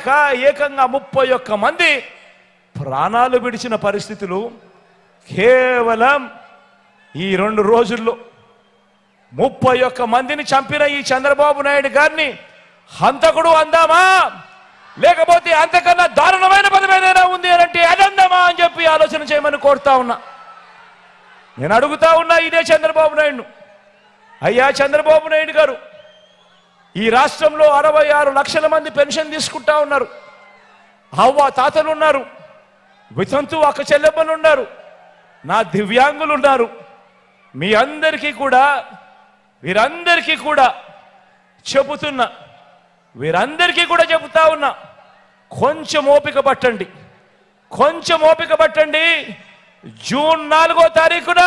లేక ఏకంగా 31 మంది ప్రాణాలు విడిచిన పరిస్థితులు కేవలం ఈ 2 రోజుల్లో. 31 మందిని చంపిన ఈ చంద్రబాబు నాయుడు గారిని హంతకుడు అందామా, లేకపోతే అంతకన్నా దారుణమైన పదం ఏదైనా ఉంది అని అంటే అదందామా అని చెప్పి ఆలోచన చేయమని కోరుతా ఉన్నా. నేను అడుగుతా ఉన్నా ఇదే చంద్రబాబు నాయుడు, అయ్యా చంద్రబాబు నాయుడు గారు, ఈ రాష్ట్రంలో 66 లక్షల మంది పెన్షన్ తీసుకుంటా ఉన్నారు. అవ్వ తాతలు ఉన్నారు, వితంతు అక్క చెల్లెమ్మలు ఉన్నారు, నా దివ్యాంగులు ఉన్నారు. మీ అందరికీ కూడా వీరందరికీ కూడా చెబుతున్నా, వీరందరికీ కూడా చెబుతా ఉన్నా, కొంచెం ఓపిక పట్టండి, కొంచెం ఓపిక పట్టండి. జూన్ 4వ తారీఖున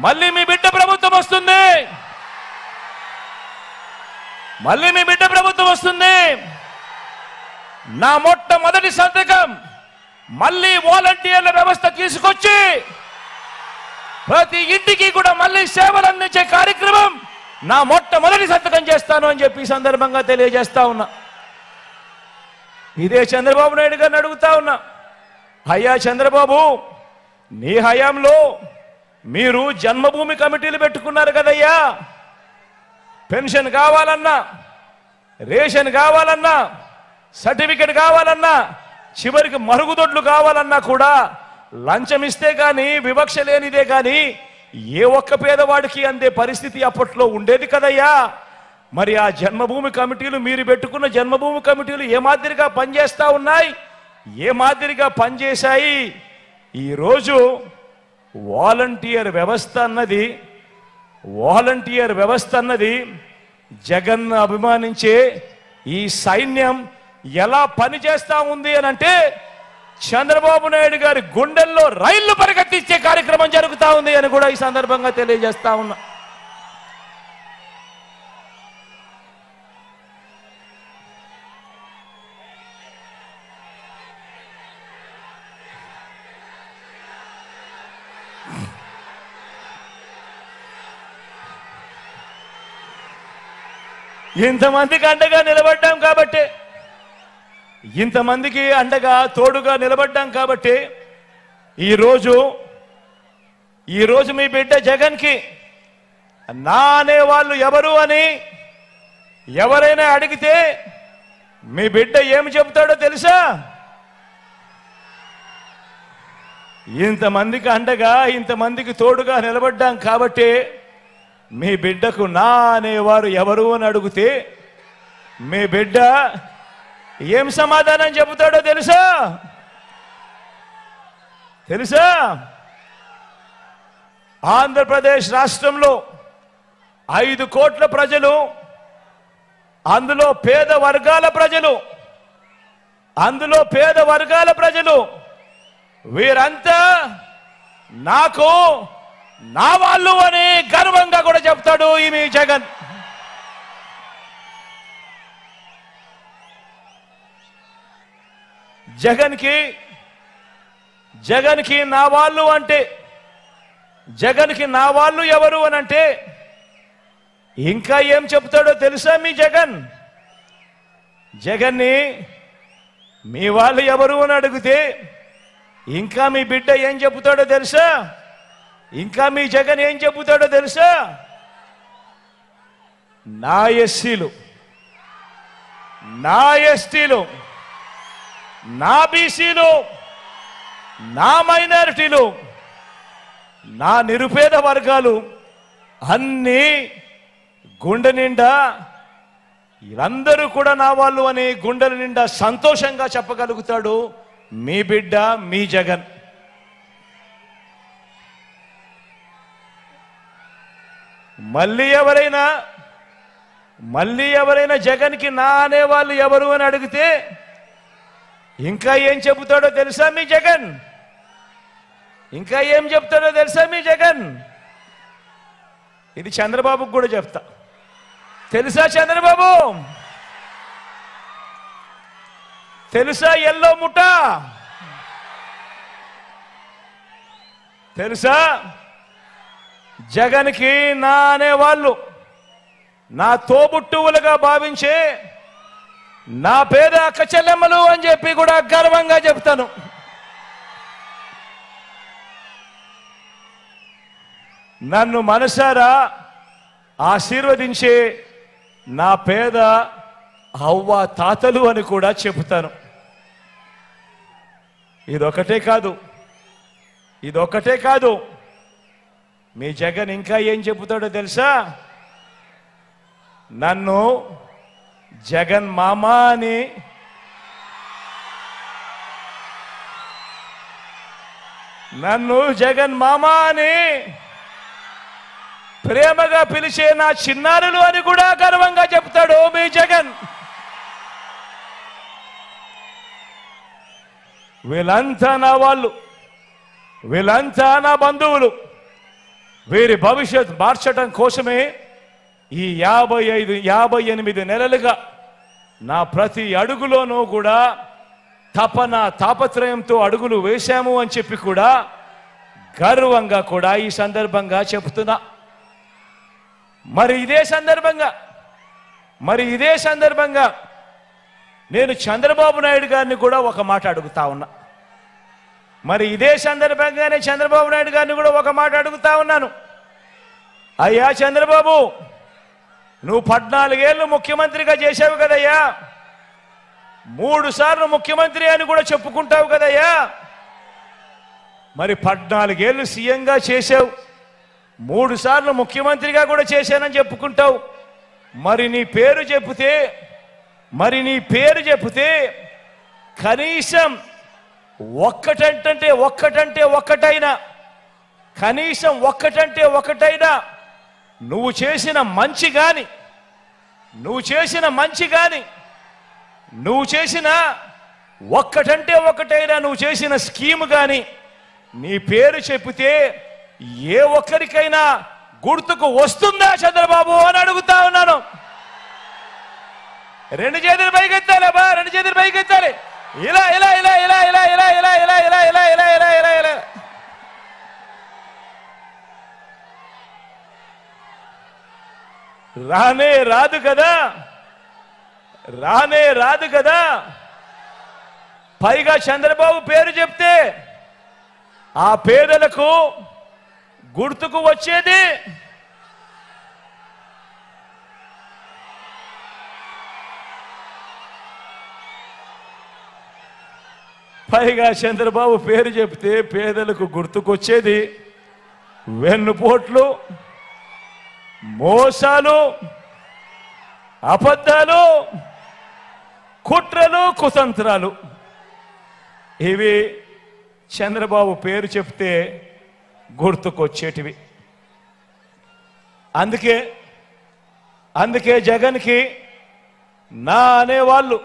మళ్ళీ మీ బిడ్డ ప్రభుత్వం వస్తుంది, మళ్ళీ మీ బిడ్డ ప్రభుత్వం వస్తుంది. నా మొట్టమొదటి సంతకం మళ్ళీ వాలంటీర్ల వ్యవస్థ తీసుకొచ్చి ప్రతి ఇంటికి కూడా మళ్ళీ సేవలు అందించే కార్యక్రమం నా మొట్టమొదటి సంతకం చేస్తాను అని చెప్పి ఈ సందర్భంగా తెలియజేస్తా ఉన్నా. ఇదే చంద్రబాబు నాయుడు గారిని అడుగుతా ఉన్నా, అయ్యా చంద్రబాబు, నీ హయాంలో మీరు జన్మభూమి కమిటీలు పెట్టుకున్నారు కదయ్యా. పెన్షన్ కావాలన్నా, రేషన్ కావాలన్నా, సర్టిఫికెట్ కావాలన్నా, చివరికి మరుగుదొడ్లు కావాలన్నా కూడా లంచం ఇస్తే కానీ, వివక్ష లేనిదే కానీ ఏ ఒక్క పేదవాడికి అందే పరిస్థితి అప్పట్లో ఉండేది కదయ్యా. మరి ఆ జన్మభూమి కమిటీలు, మీరు పెట్టుకున్న జన్మభూమి కమిటీలు ఏ మాదిరిగా పనిచేస్తా ఉన్నాయి, ఏ మాదిరిగా పనిచేశాయి? ఈరోజు వాలంటీర్ వ్యవస్థ అన్నది జగన్ అభిమానించే ఈ సైన్యం ఎలా పనిచేస్తా ఉంది అని అంటే చంద్రబాబు నాయుడు గారి గుండెల్లో రైళ్లు పరిగెత్తించే కార్యక్రమం జరుగుతూ ఉంది అని కూడా ఈ సందర్భంగా తెలియజేస్తా ఉన్నా. ఇంతమందికి అండగా నిలబడ్డాం కాబట్టి, ఇంతమందికి అండగా తోడుగా నిలబడ్డాం కాబట్టి ఈరోజు మీ బిడ్డ జగన్కి నా అనేవాళ్ళు ఎవరు అని ఎవరైనా అడిగితే మీ బిడ్డ ఏమి చెబుతాడో తెలుసా? ఇంతమందికి అండగా, ఇంతమందికి తోడుగా నిలబడ్డాం కాబట్టి మీ బిడ్డకు నా అనేవారు ఎవరు అని అడిగితే మీ బిడ్డ ఏం సమాధానం చెబుతాడో తెలుసా? ఆంధ్రప్రదేశ్ రాష్ట్రంలో 5 కోట్ల ప్రజలు, అందులో పేద వర్గాల ప్రజలు వీరంతా నాకు నా వాళ్ళు అని గర్వంగా కూడా చెప్తాడు ఈ మీ జగన్. జగన్కి నా వాళ్ళు అంటే, జగన్కి నా వాళ్ళు ఎవరు అని అంటే ఇంకా ఏం చెప్తాడో తెలుసా? మీ జగన్ని మీ వాళ్ళు ఎవరు అని అడిగితే ఇంకా మీ బిడ్డ ఏం చెబుతాడో తెలుసా? ఇంకా మీ జగన్ ఏం చెబుతాడో తెలుసా? నా ఎస్సీలు, నా ఎస్టీలు, నా బీసీలు, నా మైనారిటీలు, నా నిరుపేద వర్గాలు అన్నీ గుండె నిండా వీళ్ళందరూ కూడా నా వాళ్ళు అని గుండెల నిండా సంతోషంగా చెప్పగలుగుతాడు మీ బిడ్డ, మీ జగన్. మళ్ళీ ఎవరైనా జగన్కి నా అనేవాళ్ళు ఎవరు అని అడిగితే ఇంకా ఏం చెబుతాడో తెలుసా మీ జగన్? ఇంకా ఏం చెప్తాడో తెలుసా మీ జగన్? ఇది చంద్రబాబుకు కూడా చెప్తా. తెలుసా చంద్రబాబు? తెలుసా ఎల్లో ముఠా? తెలుసా? జగన్కి నా అనేవాళ్ళు, నా తోబుట్టువులుగా భావించే నా పేద అక్క చెల్లెమ్మలు అని చెప్పి కూడా గర్వంగా చెప్తాను. నన్ను మనసారా ఆశీర్వదించే నా పేద అవ్వ తాతలు అని కూడా చెబుతాను. ఇదొకటే కాదు, మీ జగన్ ఇంకా ఏం చెబుతాడో తెలుసా? నన్ను జగన్ మామా అని ప్రేమగా పిలిచే నా చిన్నారులు అని కూడా గర్వంగా చెప్తాడు మీ జగన్. వీళ్ళంతా నా వాళ్ళు, వీళ్ళంతా నా బంధువులు. వీరి భవిష్యత్ మార్చడం కోసమే ఈ 58 నెలలుగా నా ప్రతి అడుగులోనూ కూడా తాపత్రయంతో అడుగులు వేశాము అని చెప్పి కూడా గర్వంగా కూడా ఈ సందర్భంగా చెబుతున్నా. మరి ఇదే సందర్భంగా నేను చంద్రబాబు నాయుడు గారిని కూడా ఒక మాట అడుగుతా ఉన్నా. ఇదే సందర్భంగానే చంద్రబాబు నాయుడు గారిని కూడా ఒక మాట అడుగుతా ఉన్నాను. అయ్యా చంద్రబాబు, నువ్వు 14 ఏళ్ళు ముఖ్యమంత్రిగా చేశావు కదయ్యా, 3 సార్లు ముఖ్యమంత్రి అని కూడా చెప్పుకుంటావు కదయ్యా. 14 ఏళ్ళు సీఎంగా చేశావు, 3 సార్లు ముఖ్యమంత్రిగా కూడా చేశానని చెప్పుకుంటావు. నీ పేరు చెబితే కనీసం ఒక్కటైనా నువ్వు చేసిన మంచి గాని నువ్వు చేసిన స్కీమ్ గాని నీ పేరు చెబితే ఏ ఒక్కరికైనా గుర్తుకు వస్తుందా చంద్రబాబు అని అడుగుతా ఉన్నాను. 2 చేతులు పైకెత్తాలి బా, 2 చేతులు పైకెత్తాలి. ఇలా ఇలా ఇలా ఇలా ఇలా ఇలా ఇలా ఇలా ఇలా ఇలా ఇలా ఇలా ఇలా ఇలా రానే రాదు కదా. పైగా చంద్రబాబు పేరు చెప్తే ఆ పేదలకు గుర్తుకు వచ్చేది వెన్నుపోట్లు, మోసాలు, అబద్ధాలు, కుట్రలు, కుతంత్రాలు. ఇవి చంద్రబాబు పేరు చెప్తే గుర్తుకొచ్చేటివి. అందుకే జగన్కి నా అనేవాళ్ళు